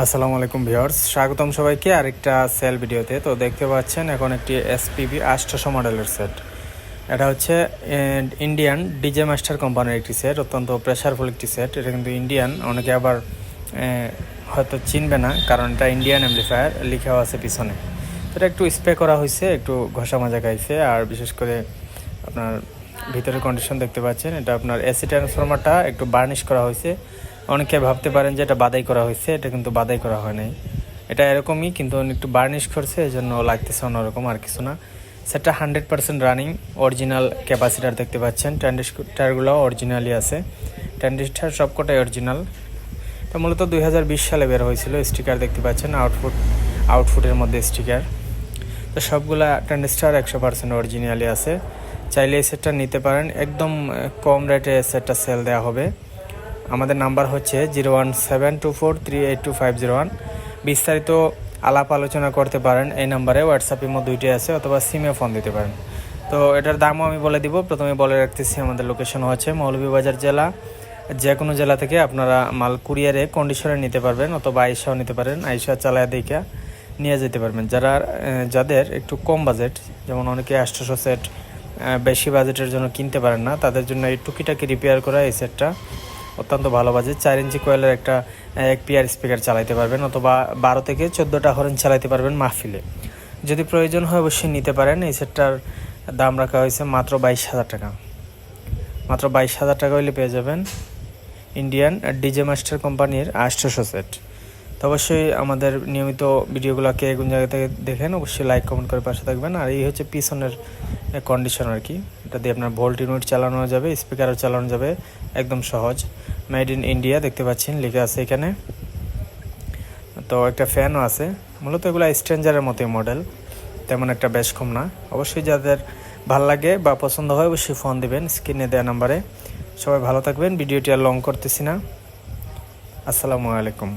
আসসালামু আলাইকুম ভিউয়ার্স, স্বাগতম সবাইকে আরেকটা সেল ভিডিওতে। তো দেখতে পাচ্ছেন এখন একটি এসপিবি 800 মডেলের সেট। এটা হচ্ছে ইন্ডিয়ান ডিজে মাস্টার কোম্পানির একটি সেট, অত্যন্ত প্রেশারফুল একটি সেট। এটা কিন্তু ইন্ডিয়ান, অনেকে আবার হয়তো চিনবে না, কারণ এটা ইন্ডিয়ান অ্যাম্পলিফায়ার লেখাও আছে পিছনে। এটা একটু স্প্রে করা হয়েছে, একটু ঘষা মাজা খাইছে। আর বিশেষ করে আপনার ভিতরের কন্ডিশন দেখতে পাচ্ছেন, এটা আপনার এসি ট্রান্সফরমারটা একটু বার্নিশ করা হয়েছে। অনেকে ভাবতে পারেন যে এটা বাদাই করা হয়েছে, এটা কিন্তু বাদাই করা হয় নাই। এটা এরকমই, কিন্তু একটু বার্নিশ করছে, এই জন্য লাগতেছে অন্যরকম, আর কিছু না। সেটা 100% রানিং, অরিজিনাল ক্যাপাসিটার দেখতে পাচ্ছেন। ট্রানজিস্টারগুলো অরিজিনালি আছে, ট্রানজিস্টার সবকটাই অরিজিনাল। তো মূলত 2020 সালে বের হয়েছিল। স্টিকার দেখতে পাচ্ছেন, আউটফুটের মধ্যে স্টিকার। তো সবগুলা ট্রানজিস্টার 100% অরিজিনালি আছে। চাইলে এই সেটটা নিতে পারেন, একদম কম রেটে সেটটা সেল দেওয়া হবে। আমাদের নাম্বার হচ্ছে 01724382501। বিস্তারিত আলাপ আলোচনা করতে পারেন এই নাম্বারে। হোয়াটসঅ্যাপ ইমো দুইটাই আছে, অথবা সিমে ফোন দিতে পারেন। তো এটার দামও আমি বলে দিব। প্রথমে বলে রাখতেছি, আমাদের লোকেশন হচ্ছে মৌলভীবাজার জেলা। যে কোনো জেলা থেকে আপনারা মাল কুরিয়ারে কন্ডিশনে নিতে পারবেন, অথবা আইসাও নিতে পারেন। আইসা চালায় দেখা নিয়ে যেতে পারবেন। যাদের একটু কম বাজেট, যেমন অনেকে 800 সেট বেশি বাজেটের জন্য কিনতে পারেন না, তাদের জন্য এই টুকিটাকি রিপেয়ার করা এই সেটটা অত্যন্ত ভালো বাজে। 4 ইঞ্চি কোয়েলের একটা এক পিয়ার স্পিকার চালাইতে পারবেন, অথবা 12 থেকে 14টা হরেন চালাইতে পারবেন মাহফিলে। যদি প্রয়োজন হয় অবশ্যই নিতে পারেন। এই সেটটার দাম রাখা হয়েছে মাত্র 22,000 টাকা। মাত্র 22,000 টাকা হইলে পেয়ে যাবেন ইন্ডিয়ান ডিজে মাস্টার কোম্পানির 800 সেট। তো অবশ্যই আমাদের নিয়মিত ভিডিওগুলো কে কোন জায়গা থেকে দেখেন, অবশ্যই লাইক কমেন্ট করে পাশে থাকবেন। আর এই হচ্ছে পিছনের কন্ডিশন আর কি। এটা দিয়ে আপনার ভোল্ট ইউনিট চালানো যাবে, স্পিকারও চালানো যাবে, একদম সহজ। মেড ইন ইন্ডিয়া দেখতে পাচ্ছেন লেখা আছে এখানে। তো একটা ফ্যানও আছে। মূলত এগুলো স্ট্রেঞ্জারের মতোই মডেল, তেমন একটা বেশ কম না। অবশ্যই যাদের ভাল লাগে বা পছন্দ হয় অবশ্যই ফোন দিবেন স্ক্রিনে দেওয়া নাম্বারে। সবাই ভালো থাকবেন। ভিডিওটি আর লং করতেছি না। আসসালামু আলাইকুম।